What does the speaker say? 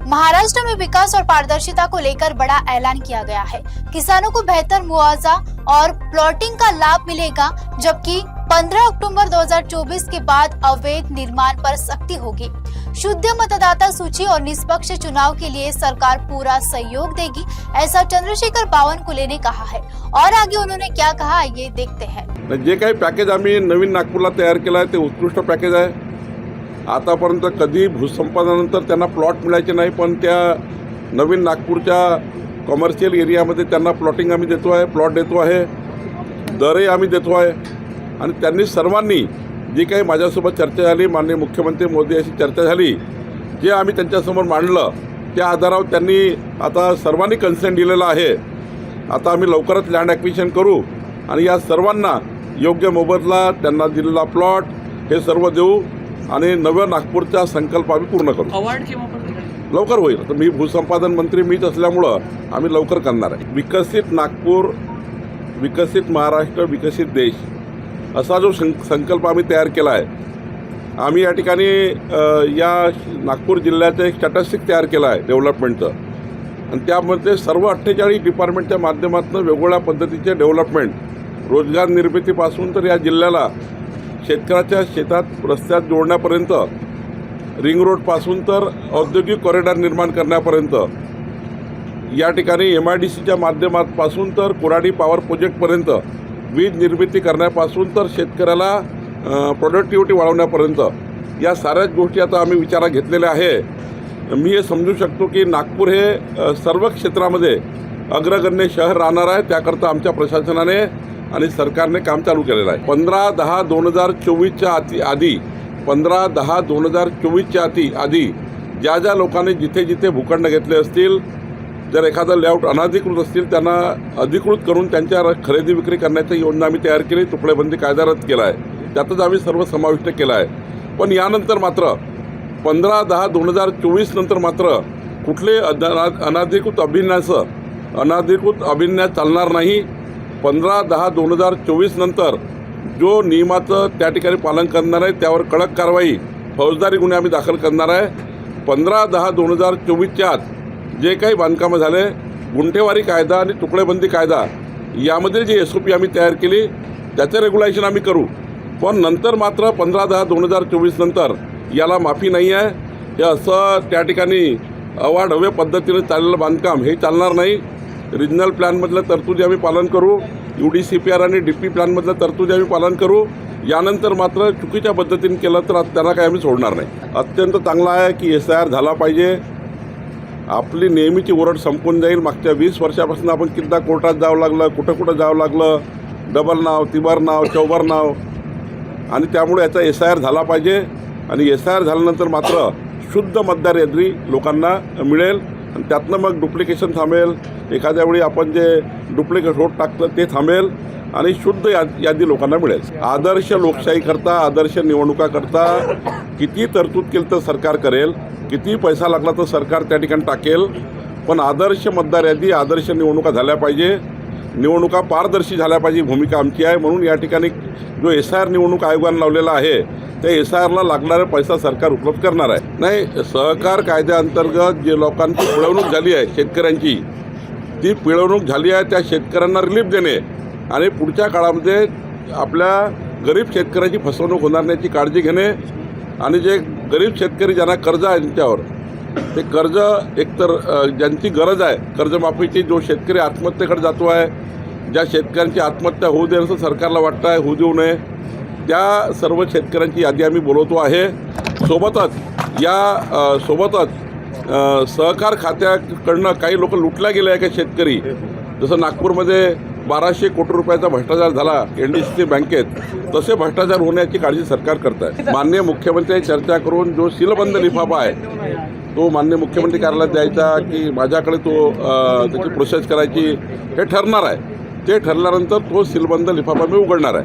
महाराष्ट्र में विकास और पारदर्शिता को लेकर बड़ा ऐलान किया गया है। किसानों को बेहतर मुआवजा और प्लॉटिंग का लाभ मिलेगा, जबकि 15 अक्टूबर 2024 के बाद अवैध निर्माण पर सख्ती होगी। शुद्ध मतदाता सूची और निष्पक्ष चुनाव के लिए सरकार पूरा सहयोग देगी, ऐसा चंद्रशेखर बावनकुळे ने कहा है। और आगे उन्होंने क्या कहा, ये देखते हैं। जे काही पॅकेज आम्ही नवीन नागपूरला तयार केलं आहे ते उत्कृष्ट पॅकेज आहे। आतापर्यंत कधी भूसंपादनानंतर त्यांना प्लॉट मिळायचे नाही, पण त्या नवीन नागपूरच्या कमर्शियल एरियामध्ये त्यांना प्लॉटिंग आम्ही देतो आहे, प्लॉट देतो आहे, दरही आम्ही देतो आहे। आणि त्यांनी सर्वांनी जी काही माझ्यासोबत चर्चा झाली, माननीय मुख्यमंत्री मोदी अशी चर्चा झाली, जे आम्ही त्यांच्यासमोर मांडलं त्या आधारावर त्यांनी आता सर्वांनी कन्सेंट दिलेला आहे। आता आम्ही लवकरच लँड ॲक्विजिशन करू आणि या सर्वांना योग्य मोबदला, त्यांना दिलेला प्लॉट हे सर्व देऊ आणि नव्या नागपूरचा संकल्प आम्ही पूर्ण करू। अवॉर्ड केव्हा लवकर होईल। तर मी भूसंपादन मंत्री मीच असल्यामुळं आम्ही लवकर करणार आहे। विकसित नागपूर, विकसित महाराष्ट्र, विकसित देश असा जो संकल्प आम्ही तयार केला आहे। आम्ही या ठिकाणी या नागपूर जिल्ह्याचं एक स्टॅटिस्टिक तयार केलं आहे डेव्हलपमेंटचं, आणि त्यामध्ये सर्व 48 डिपार्टमेंटच्या माध्यमातून वेगवेगळ्या पद्धतीचे डेव्हलपमेंट, रोजगार निर्मितीपासून तर या जिल्ह्याला शेतकऱ्याच्या शेतात रस्त्यात जोडण्यापर्यंत, रिंग रोडपासून तर औद्योगिक कॉरिडॉर निर्माण करण्यापर्यंत, या ठिकाणी MIDCच्या माध्यमापासून तर कोराडी पॉवर प्रोजेक्टपर्यंत, वीज निर्मिती करण्यापासून तर शेतकऱ्याला प्रोडक्टिव्हिटी वाढवण्यापर्यंत या साऱ्याच गोष्टी आता आम्ही विचारात घेतलेल्या आहे। मी हे समजू शकतो की नागपूर हे सर्व क्षेत्रामध्ये अग्रगण्य शहर राहणार आहे। त्याकरता आमच्या प्रशासनाने आणि सरकारने काम चालू केलेलं आहे। 15/10/2024च्या आधी 15/10/2024च्या आधी ज्या ज्या लोकांनी जिथे जिथे भूखंड घेतले असतील, जर एखादा लेआउट अनधिकृत असतील, त्यांना अधिकृत करून त्यांच्या खरेदी विक्री करण्याची योजना आम्ही तयार केली। तुकडेबंदी कायदा रद्द केला आहे, त्यातच आम्ही सर्व समाविष्ट केला आहे। पण यानंतर मात्र 15/10/2024 नंतर मात्र कुठले अनधिकृत अभिन्यास चालणार नाही। 15/10/2024 नंतर जो नियमाचं त्या ठिकाणी पालन करणार आहे त्यावर कडक कारवाई, फौजदारी गुन्हे आम्ही दाखल करणार आहे। 15/10/2024च्या आत जे काही बांधकामं झाले, गुंठेवारी कायदा आणि तुकडेबंदी कायदा यामध्ये जी SOP आम्ही तयार केली त्याचं रेग्युलेशन आम्ही करू। पण नंतर मात्र 15/10/2024 नंतर याला माफी नाही आहे। हे असं त्या ठिकाणी अवाढव्य पद्धतीने चाललेलं बांधकाम हे चालणार नाही। रिजनल प्लॅनमधलं तरतुदी आम्ही पालन करू, UDCPR आणि DP प्लॅनमधलं तरतुदी आम्ही पालन करू। यानंतर मात्र चुकीच्या पद्धतीने केलं तर त्यांना काही आम्ही सोडणार नाही। अत्यंत चांगलं आहे की SIR झाला पाहिजे। आपली नेहमीची ओरड संपून जाईल। मागच्या 20 वर्षापासून आपण कितीदा कोर्टात जावं लागलं, कुठं जावं लागलं, डबल नाव, तिबार नाव, चौबार नाव, आणि त्यामुळे याचा SIR झाला पाहिजे। आणि SIR झाल्यानंतर मात्र शुद्ध मतदार यादी लोकांना मिळेल आणि त्यातनं मग डुप्लिकेशन थांबेल। एखाद्या वेळी आपण जे डुप्लिकेट वोट टाकलं ते थांबेल आणि शुद्ध यादी लोकांना मिळेल। आदर्श लोकशाहीकरता, आदर्श निवडणुकाकरता किती तरतूद केली तर सरकार करेल, किती पैसा लागला तर सरकार त्या ठिकाणी टाकेल, पण आदर्श मतदार यादी, आदर्श निवडणुका झाल्या पाहिजे, निवडणुका पारदर्शी झाल्या पाहिजे, भूमिका आमची आहे। म्हणून या ठिकाणी जो SIR निवडणूक आयोगाने लावलेला आहे त्या SIRला लागणारा पैसा सरकार उपलब्ध करणार आहे। नाही, सहकार कायद्याअंतर्गत जे लोकांची पिळवणूक झाली आहे, शेतकऱ्यांची ती पिळवणूक झाली आहे, त्या शेतकऱ्यांना रिलीफ देणे आणि पुढच्या काळामध्ये आपल्या गरीब शेतकऱ्याची फसवणूक होणार नाही याची काळजी घेणे, आणि जे गरीब शेतकरी ज्यांना कर्ज आहे त्यांच्यावर ते कर्ज एकतर ज्यांची गरज आहे कर्जमाफीची, जो शेतकरी आत्महत्येकडे जातो आहे, ज्या शेतकऱ्यांची आत्महत्या होऊ दे असं सरकारला वाटतं आहे, होऊ देऊ नये, त्या सर्व शेतकऱ्यांची यादी आम्ही बोलवतो आहे। सोबतच सहकार खात्याकडनं काही लोक लुटल्या गेले आहे का शेतकरी, जसं नागपूरमध्ये 1200 कोटी रुपयाचा भ्रष्टाचार झाला NDCC बँकेत, तसे भ्रष्टाचार होण्याची काळजी सरकार करत आहे। माननीय मुख्यमंत्री चर्चा करून जो सीलबंद लिफाफा आहे तो माननीय मुख्यमंत्री कार्यालयात द्यायचा की माझ्याकडे तो त्याची प्रोसेस करायची हे ठरणार आहे। ते ठरल्यानंतर तो सीलबंद लिफाफा मी उघडणार आहे।